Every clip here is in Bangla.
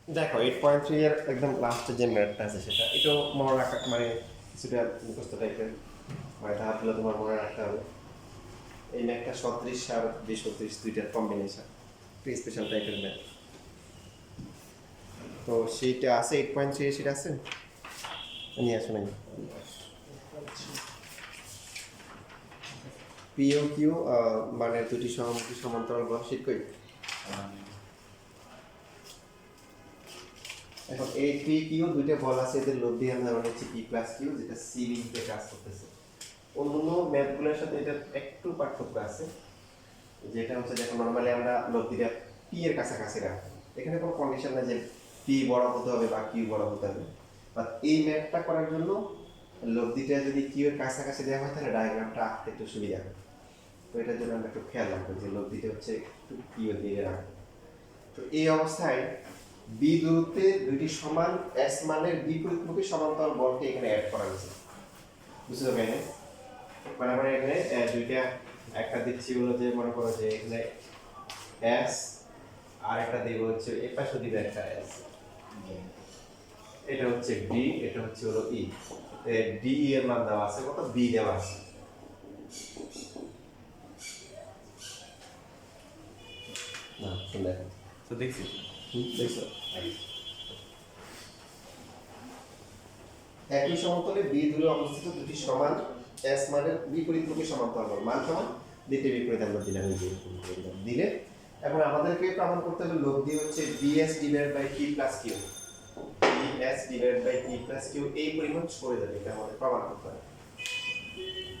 দেখো 8.3 এর একদম লাস্টে যে ম্যাথটা আছে সেটা এটাও মনে রাখা মানে কিছুটা মুখস্থ টাইপের মানে তাহলে তোমার মনে রাখতে হবে। এই ম্যাথটা 37 আর 20 দুইটার কম্বিনেশন, একটু স্পেশাল টাইপের ম্যাথ। তো সেইটা আছে 8.3 সেটা আছে নিয়ে আসো নাই পিও কিউ মানে দুটি সমমুখী সমান্তরাল বল শীট কই। এখন এই পি কিউ দুইটা বল আছে, এদের লোড দিয়ে আমরা হচ্ছে পি প্লাস কিউ যেটা সি বিন্দুতে কাজ করতেছে। অন্যান্য ম্যাথগুলোর সাথে এটা একটু পার্থক্য আছে, যেটা হচ্ছে দেখো নর্মালি আমরা লোড দিয়ে পি এর কাছাকাছি রাখি, এখানে কোনো কন্ডিশন না যে পি বড় হতে হবে বা কিউ বড় হতে হবে। বাট এই ম্যাথটা করার জন্য লব্ধিটা যদি কিউ এর কাছাকাছি দেওয়া হয় তাহলে ডায়াগ্রামটা আঁকতে একটু সুবিধা হবে। তো এটার জন্য আমরা একটু খেয়াল রাখবো যে লব্ধিটা হচ্ছে একটু কিউ দিয়ে রাখবো। তো এই অবস্থায় বি দূরত্বে দুইটি সমান এস মানের বিপরীতমুখী সমান্তরাল বলকে এখানে অ্যাড করা হয়েছে, বুঝতে পারবে? মানে আমরা এখানে দুইটা একটা দিচ্ছি হলো যে মনে করো যে এখানে এস আর একটা দিব হচ্ছে এই পাশে দিবে একটা এস, এটা হচ্ছে বি, এটা হচ্ছে হলো ই। ডি এর মান দেওয়া আছে কত, বি দেওয়া আছে। না শুনে তো দেখছি দেখছো একই সমতলে বি দূরে অবস্থিত দুটি সমান এস মানের বিপরীতমুখী সমান্তরাল মান সমান দ্বিতীয় বিপরীত আমরা দিলাম, এই যে দিলে এখন আমাদেরকে প্রমাণ করতে হবে লব দিয়ে হচ্ছে BS divided by P plus Q, BS divided by P plus Q এই পরিমাণ সরে যাবে, এটা আমাদের প্রমাণ করতে হবে।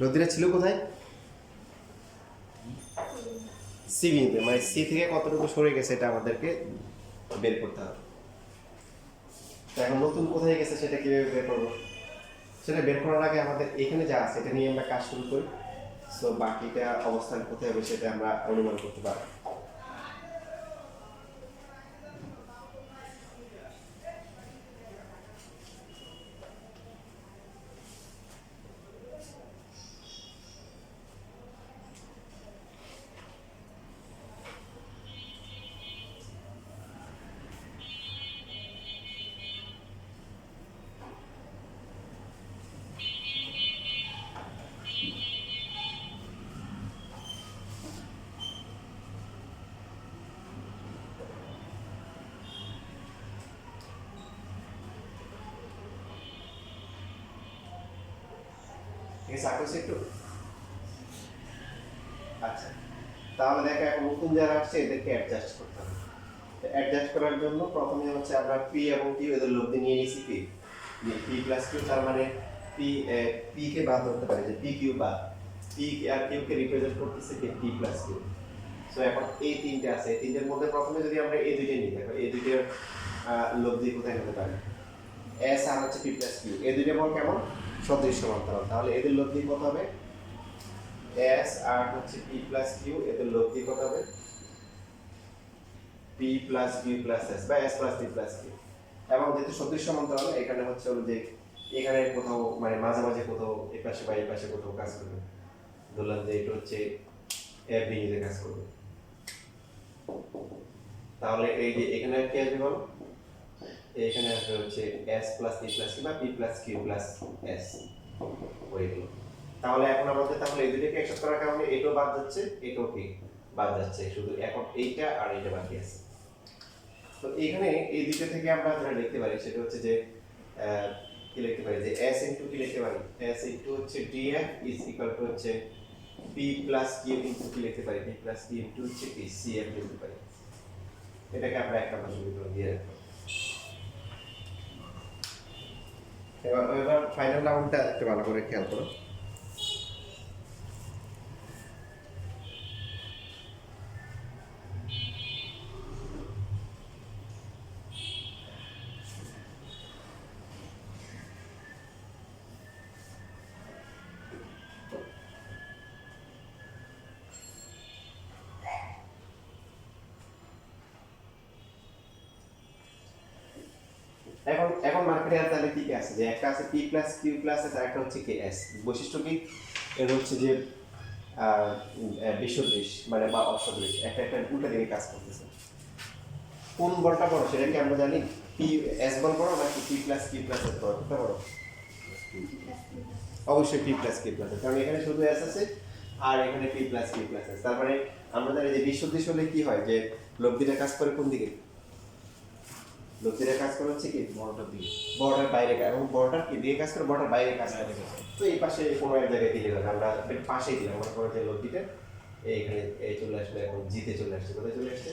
লব্ধিটা ছিল কোথায়? সি বিন্দুতে, মানে সি থেকে কতটুকু সরে গেছে এটা আমাদেরকে বের করতে হবে। এখন নতুন কোথায় গেছে সেটা কিভাবে বের করবো, সেটা বের করার আগে আমাদের এখানে যা আছে এটা নিয়ে আমরা কাজ শুরু করি। সো বাকিটা অবস্থান কোথায় হবে সেটা আমরা অনুমান করতে পারবো। ঠিক আছে, আঁকছে একটু। আচ্ছা, তাহলে দেখো এখন নতুন যারা আসছে এদেরকে অ্যাডজাস্ট করতে হবে। অ্যাডজাস্ট করার জন্য প্রথমে হচ্ছে আমরা পি এবং কিউ এদের লব্ধি নিয়ে নিয়েছি পি, পি প্লাস কিউ, তার মানে পি পি কে বাদ ধরতে পারি যে পি কিউ বাদ, পি আর কিউ কে রিপ্রেজেন্ট করতেছে কি পি প্লাস কিউ। সো এখন এই তিনটে আছে, এই তিনটের মধ্যে প্রথমে যদি আমরা এই দুইটা নিই, দেখো এই দুইটার লব্ধি কোথায় হতে পারে, এস আর হচ্ছে পি প্লাস কিউ, এই দুইটা বল কেমন সদৃশ সমান্তরাল, তাহলে এদের লব্ধি কত হবে, এস আর হচ্ছে পি প্লাস কিউ, এদের লব্ধি কত হবে P plus Q plus S বা S plus P plus Q. এবং যেহেতু সদৃশ সমান্তরাল এখানে হচ্ছে হলো যে এখানে কোথাও মানে মাঝামাঝি কোথাও এই পাশে বা এই পাশে কোথাও কাজ করবে, ধরলাম যে এটা হচ্ছে এ বিন্দুতে কাজ করবে, তাহলে এই যে এখানে কি আসবে বলো, এখানে আসবে হচ্ছে S plus P plus Q বা P plus Q plus S হয়ে গেল। তাহলে এখন আমাদের তাহলে এই দুটোকে একসাথে করার কারণে এটাও বাদ যাচ্ছে, এটাও কি বাদ যাচ্ছে, শুধু এখন এইটা আর এইটা বাকি আছে। তো এখানে এই দুটো থেকে আমরা যেটা লিখতে পারি সেটা হচ্ছে যে কি লিখতে পারি যে s ইনটু কি লিখতে পারি, s ইনটু হচ্ছে df ইজ ইকুয়াল টু হচ্ছে p প্লাস q ইনটু কি লিখতে পারি, p প্লাস q ইনটু হচ্ছে p cf লিখতে পারি। এটাকে আমরা একটা সমীকরণ দিয়ে রাখবো। এবার ফাইনাল রাউন্ডটা একটু ভালো করে খেয়াল করো। এখন এখন মার্কেটে আর তাহলে কি কি আছে, যে একটা আছে p plus q plus S আর একটা হচ্ছে কি s। বৈশিষ্ট্য কি, এর হচ্ছে যে বিসদৃশ মানে বা অসদৃশ, একটা একটা উল্টা দিকে কাজ করতেছে। কোন বলটা বড় সেটা কি আমরা জানি? পি এস বল বড় নাকি P plus Q plus S বড়? কোনটা বড়? অবশ্যই P plus Q plus S, কারণ এখানে শুধু এস আছে আর এখানে P plus Q plus S. তার মানে আমরা জানি যে বিসদৃশ হলে কি হয়, যে লব্ধিটা কাজ করে কোন দিকে? লব্ধিটা কাজ করে হচ্ছে কি বড়টার দিকে, বড়টার বাইরে, এবং বড়টার কি দিয়ে কাজ করে? বড়টার বাইরে কাজ করে। তো এই পাশে কোনো এক জায়গায় দিলে হবে, আমরা এর পাশেই দিলাম, মনে করো যে লব্ধিটা এইখানে এই চলে আসলে, এখন জিতে চলে আসছে। কোথায় চলে আসছে?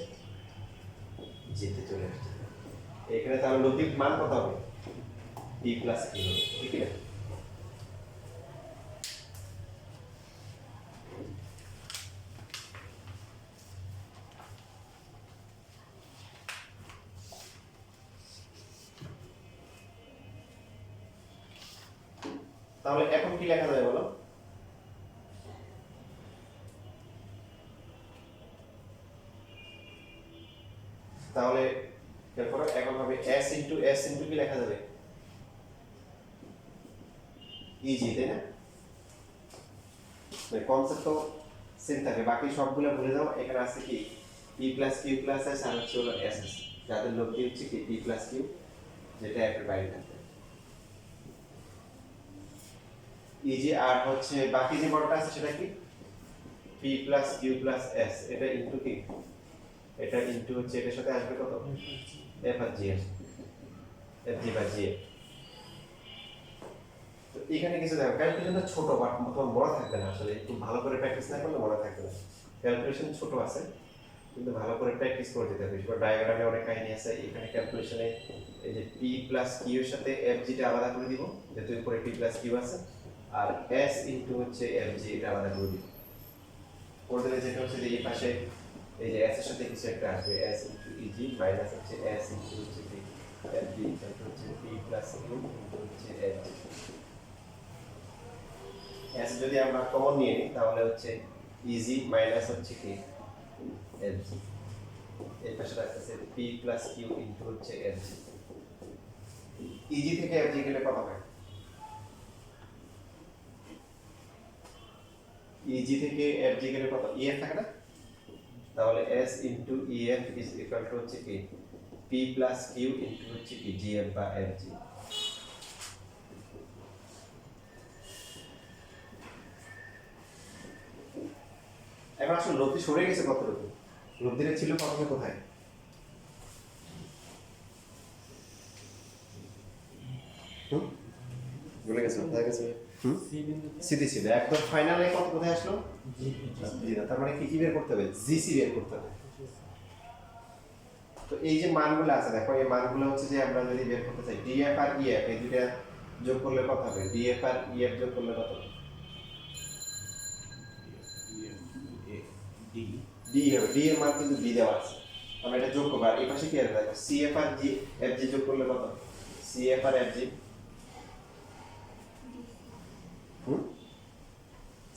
জিতে চলে আসছে। এখানে তাহলে লব্ধির মান কত হবে? পি প্লাস কিউ হবে, ঠিক আছে? তাহলে এখন কি লেখা যায় বলো? তাহলে এরপর এখন হবে s ইনটু s ইনটু কি লেখা যাবে? ইজি, তাই না? মানে কনসেপ্ট তো সেম থাকে, বাকি সবগুলো ভুলে যাও। এখানে আছে কি p plus q plus s আর হচ্ছে হলো s, যাদের লব্ধি হচ্ছে কি p প্লাস q, যেটা এর বাইরে থাকে ইজি। আর হচ্ছে বাকি যে বলটা আছে সেটা কি p plus q plus s, এটা ইনটু কি, এটা ইনটু হচ্ছে এটার সাথে আসবে কত? f আর g, f g by g। তো এখানে কিছু দেখো, ক্যালকুলেশনটা ছোট বাট তোমার মনে থাকবে না, আসলে একটু ভালো করে প্র্যাকটিস না করলে মনে থাকবে না। ক্যালকুলেশন ছোট আছে কিন্তু ভালো করে প্র্যাকটিস করে যেতে হবে। সেটা ডায়াগ্রামে অনেক কাহিনী আছে। এখানে ক্যালকুলেশনে এই যে p প্লাস q এর সাথে f g টা আলাদা করে দিব, যেহেতু উপরে p প্লাস q আছে, আর s ইনটু হচ্ছে f g এটা আলাদা করে দিব। করে দিলে যেটা হচ্ছে যে এই পাশে এই যে s এর সাথে কিছু একটা আসবে, s ইনটু eg মাইনাস হচ্ছে s ইনটু হচ্ছে কি f g, এটা হচ্ছে p প্লাস q ইনটু হচ্ছে f g। s যদি আমরা কমন নিয়ে নিই তাহলে হচ্ছে eg মাইনাস হচ্ছে কি f g, এই পাশে রাখতেছে p প্লাস q ইনটু হচ্ছে f g। eg থেকে f g গেলে কত হয়? eg থেকে f g গেলে কত? ef থাকে না? তাহলে s into ef is equal to হচ্ছে কি p প্লাস q ইনটু হচ্ছে কি gf বা f g। এখন আসলে লব্ধি সরে গেছে কতটুকু? লব্ধিটা ছিল প্রথমে কোথায়? ভুলে গেছো? কোথায় গেছে? সিটি ছিল একদম ফাইনালে। কত কোথায় আসলো? জি না, তার মানে কি কি বের করতে হবে? জিসি বের করতে হবে। তো এই যে মানগুলো আছে দেখো, এই মানগুলো হচ্ছে যে আমরা যদি বের করতে চাই ডিএফ আর ইএফ, এই দুইটা যোগ করলে কত হবে? ডিএফ আর ইএফ যোগ করলে কত হবে? ডি হবে। ডি এর মান কিন্তু ডি দেওয়া আছে, আমরা এটা যোগ করব। আর এই পাশে কি আছে দেখো, সিএফ আর জি এফ জি যোগ করলে কত? সিএফ আর এফ জি,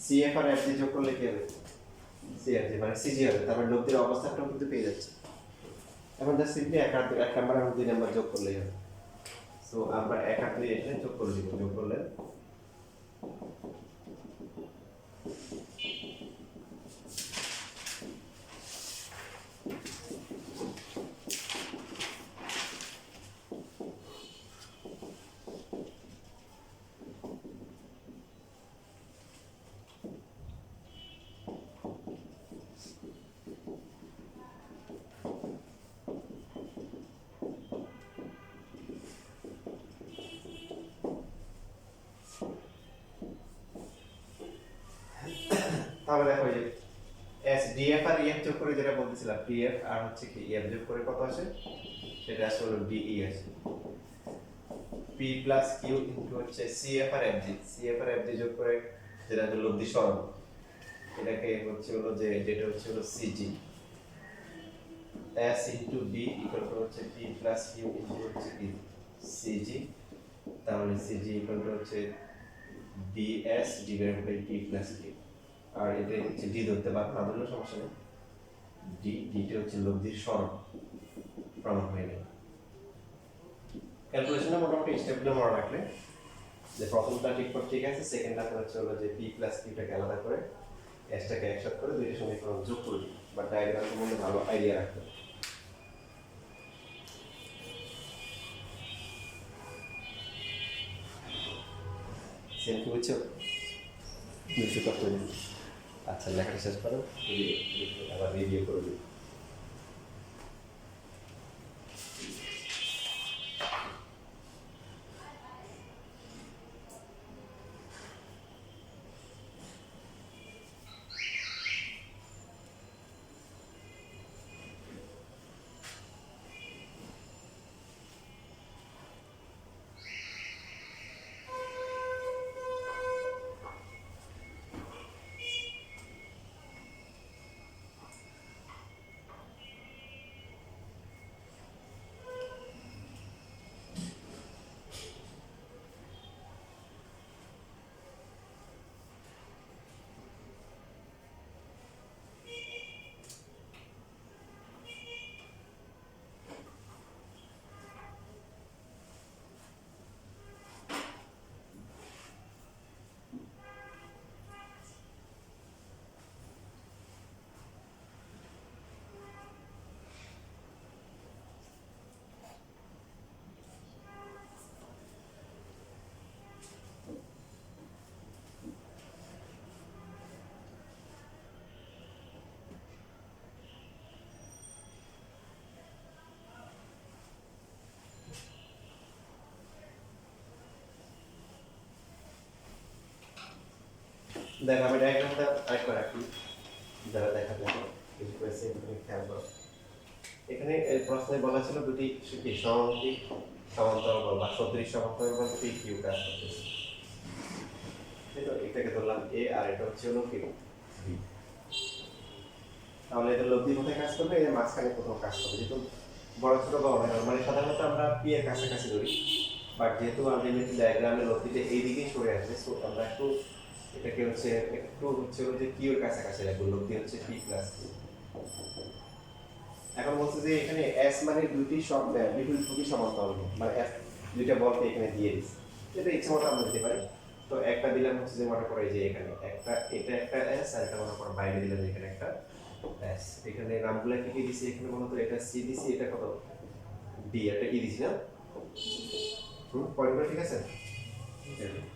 সিএফ আর এফ জি যোগ করলে কি হবে? সিএফজি মানে সিজি হবে। তার মানে লব্ধির অবস্থাটাও কিন্তু পেয়ে যাচ্ছে। এখন জাস্ট সিম্পলি এক আর এক নাম্বার এবং দুই নাম্বার যোগ করলেই হবে। সো আমরা এক আর দুই এখানে যোগ করে দিব। যোগ করলে তাহলে দেখো এই যে এস ডিএফ আর ইএফ যোগ করে যেটা বলতেছিলাম, ডিএফ আর হচ্ছে কি ইএফ যোগ করে কত আসে? সেটা আসলে হলো ডিই আসে। পি প্লাস কিউ ইনটু হচ্ছে সিএফ আর এফজি, সিএফ আর এফজি যোগ করে যেটা হলো লব্ধি সরণ, এটাকে হচ্ছে হলো যে যেটা হচ্ছে হলো CG. S into D equal to হচ্ছে পি প্লাস কিউ ইনটু হচ্ছে কি সিজি। তাহলে সিজি ইকুয়াল টু হচ্ছে DS divided by P plus Q. আর এটা হচ্ছে ডি ধরতে পারবো না, ধরলে সমস্যা নেই। ডিটা হচ্ছে লব্ধির সরণ, প্রমাণ হয়ে গেল। ক্যালকুলেশনে মোটামুটি স্টেপগুলো মনে রাখলে যে প্রথমটা ঠিক আছে, সেকেন্ডটা হচ্ছে হলো যে পি প্লাস কিউটাকে আলাদা করে এসটাকে একসাথে করে দুইটা সমীকরণ যোগ করে দিই, বা ডায়াগ্রাম সম্বন্ধে ভালো আইডিয়া রাখতে হবে। সেম কি বুঝছো? বুঝতে পারছো? আচ্ছা লেখাটা শেষ করো, আবার রিভিউ করে দিই। দেখ আমি ডায়াগ্রামটা আরেকবার রাখি, যারা দেখা যাবে কিছু করেছে খেয়াল করো। এখানে প্রশ্নে বলা ছিল দুটি সমানুপাতিক সমান্তরাল বল বা সদৃশ সমান্তরাল বল দুটি কিউ কাজ করতেছে। এটাকে ধরলাম এ আর এটা হচ্ছে হলো কিউ বি। তাহলে এটা লব্ধি কোথায় কাজ করবে? এর মাঝখানে কোথাও কাজ করবে। যেহেতু বড় ছোট বা মানে সাধারণত আমরা পি এর কাছাকাছি ধরি, বাট যেহেতু আলটিমেটলি ডায়াগ্রামে লব্ধিটা এই দিকেই সরে আসবে, সো আমরা একটু এটাকে হচ্ছে একটু হচ্ছে যে কিউ এর কাছাকাছি রাখবো। লব্ধি হচ্ছে পি প্লাস কিউ। এখন বলছে যে এখানে এস মানে দুটি বিপরীতমুখী সমান্তরাল, মানে এস দুইটা বলকে এখানে দিয়ে দিচ্ছে। এটা ইচ্ছা মতো আমরা দিতে পারি। তো একটা দিলাম হচ্ছে যে মনে করে যে এখানে একটা, এটা একটা এস আর এটা মনে করো বাইরে দিলাম এখানে একটা এস। এখানে নামগুলো কি কি দিছি? এখানে মনে করো এটা সি দিছি, এটা কত ডি, এটা ই দিছি না? পয়েন্টগুলো ঠিক আছে?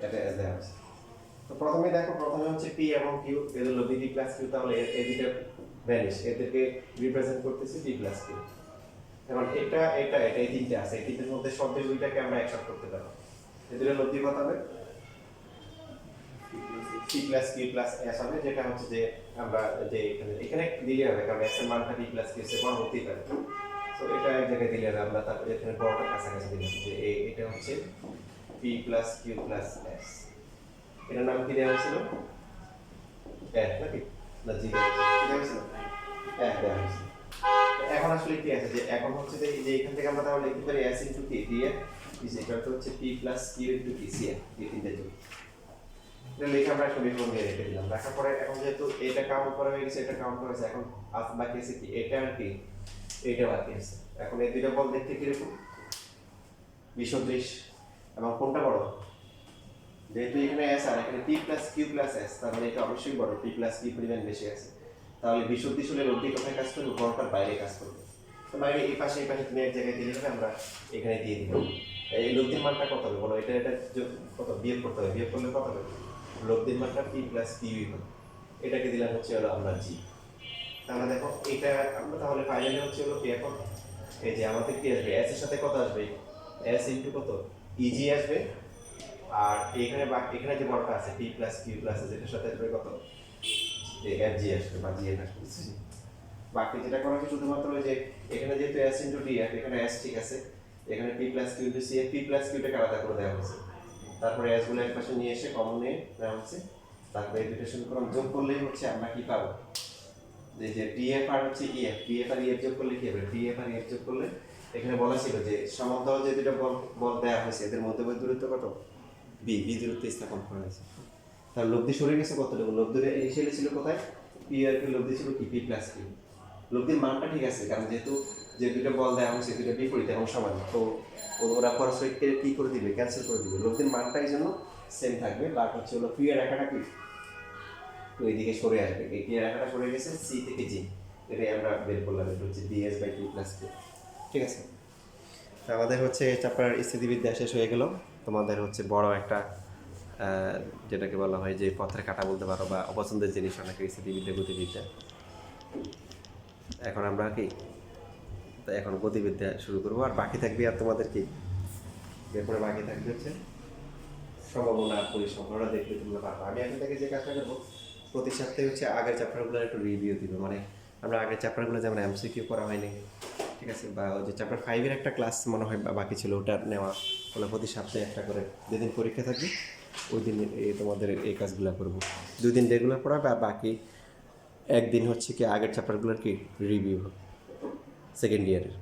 এটা এস দেওয়া আছে। তো প্রথমে দেখো, প্রথমে হচ্ছে পি এবং কিউ, এদের লব্ধি পি প্লাস কিউ, তাহলে এই দুইটা ভ্যানিশ, এদেরকে রিপ্রেজেন্ট করতেছি পি প্লাস কিউ। এখন এটা এটা এটা এই তিনটে আছে, এই তিনটের মধ্যে সবচেয়ে দুইটাকে আমরা একসাথে করতে পারবো। এদের লব্ধি কত হবে? P plus Q plus S হবে, যেটা হচ্ছে যে আমরা যে এখানে এখানে দিলে হবে, কারণ এস এর মানটা পি প্লাস কিউ এর বড় হতেই পারে। তো এটা এক জায়গায় দিলে হবে, আমরা তারপরে এখানে বড়টা কাছাকাছি দিলাম যে এটা হচ্ছে P plus Q plus S. এটার নাম কি দেওয়া হয়েছিল? এক নাকি না জি দেওয়া হয়েছিল? এক দেওয়া হয়েছিল। এখন আসলে কি আছে যে এখন হচ্ছে যে এই যে এখান থেকে আমরা তাহলে লিখতে পারি s ইনটু কি দিয়ে ইজ ইকুয়াল টু হচ্ছে p plus q into p c এই তিনটে যোগ। এটা লিখে আমরা সমীকরণ দিয়ে রেখে দিলাম। রাখার পরে এখন যেহেতু এটা কাউন্ট করা হয়ে গেছে, এটা কাউন্ট করা হয়েছে, এখন বাকি আছে কি এটা আর কি এটা বাকি আছে। এখন এই দুইটা বল দেখতে কিরকম? বিসদৃশ। এবং কোনটা বড়? যেহেতু এখানে s আর এখানে p plus q plus s, তার মানে এটা অবশ্যই বড়, p প্লাস q পরিমাণ বেশি আছে। তাহলে বিশুদ্ধি শুলে লব্ধি কোথায় কাজ করবে? বড়টার বাইরে কাজ করবে। তো বাইরে এই পাশে তুমি এক জায়গায় দিলে হবে, আমরা এখানে দিয়ে দিব। এই লব্ধির মানটা কত হবে বলো? এটা এটা কত বিয়োগ করতে হবে, বিয়োগ করলে কত হবে? লব্ধির মানটা p প্লাস q হবে। এটাকে দিলাম হচ্ছে হলো আমরা g। তাহলে দেখো এটা আমরা তাহলে ফাইনালি হচ্ছে হলো কি, এখন এই যে আমাদের কি আসবে? s এর সাথে কত আসবে? s ইনটু কত eg আসবে। আর এখানে এখানে যে বড়টা আছে p plus q plus s, এটার সাথে আসবে কত? এই fg আসবে বা g এর আসবে। বাকি যেটা করা হচ্ছে শুধুমাত্র ওই যে এখানে যেহেতু s ইনটু d, এখানে s ঠিক আছে, এখানে p plus q into c, p plus q টাকে আলাদা করে দেওয়া হয়েছে। তারপরে s গুলো এক পাশে নিয়ে এসে কমন নিয়ে নেওয়া হচ্ছে। তারপরে এই দুটো সমীকরণ যোগ করলেই হচ্ছে আমরা কি পাবো? যে df আর হচ্ছে ef, df আর ef যোগ করলে কি হবে? df আর ef যোগ করলে এখানে বলা ছিল যে সমান্তরাল যে দুটো বল বল দেওয়া হয়েছে, এদের মধ্যবর্তী দূরত্ব কত? b, b দূরত্ব স্থাপন করা হয়েছে। তার লব্ধি সরে গেছে কতটুকু? লব্ধিটা ইনিশিয়ালি ছিল কোথায়? p আর q, লব্ধি ছিল কি p প্লাস q। লব্ধির মানটা ঠিক আছে, কারণ যেহেতু যে দুটো বল দেওয়া হয়েছে দুটো বিপরীত এবং সমান, তো ওরা পরস্পর কি করে দিবে? ক্যান্সেল করে দিবে। লব্ধির মানটা এই জন্য সেম থাকবে, বাট হচ্ছে হলো পি এর রেখাটা কি তো এইদিকে সরে আসবে। এই পি এর রেখাটা সরে গেছে সি থেকে জি, এটাই আমরা বের করলাম। এটা হচ্ছে DS by P plus Q. ঠিক আছে, আমাদের হচ্ছে চ্যাপ্টার স্থিতিবিদ্যা শেষ হয়ে গেল। তোমাদের হচ্ছে বড় একটা যেটাকে বলা হয় যে পথের কাটা বলতে পারো বা অপছন্দের জিনিস অনেকে স্থিতিবিদ্যা গতিবিদ্যা। এখন আমরা কি তো এখন গতিবিদ্যা শুরু করবো, আর বাকি থাকবে আর তোমাদের কি এরপরে বাকি থাকবে হচ্ছে সম্ভাবনা আর পরিসংখ্যানটা দেখলে তোমরা পারবে। আমি এখন থেকে যে কাজটা করবো প্রতি সপ্তাহে হচ্ছে আগের চ্যাপ্টারগুলো একটু রিভিউ দিব, মানে আমরা আগের চ্যাপ্টারগুলো যেমন এমসিকিউ করা হয়নি, ঠিক আছে, বা ওই যে চ্যাপ্টার 5-এর একটা ক্লাস মনে হয় বাকি ছিল ওটা নেওয়া, ওগুলো প্রতি সপ্তাহে একটা করে যেদিন পরীক্ষা থাকবে ওই দিন তোমাদের এই কাজগুলো করবো। 2 দিন রেগুলার পড়াবে আর বাকি একদিন হচ্ছে কি আগের চ্যাপ্টারগুলোর কি রিভিউ সেকেন্ড ইয়ারের।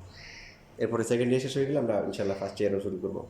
এরপরে সেকেন্ড ইয়ার শেষ হয়ে গেলে আমরা ইনশাল্লাহ ফার্স্ট ইয়ারও শুরু করবো।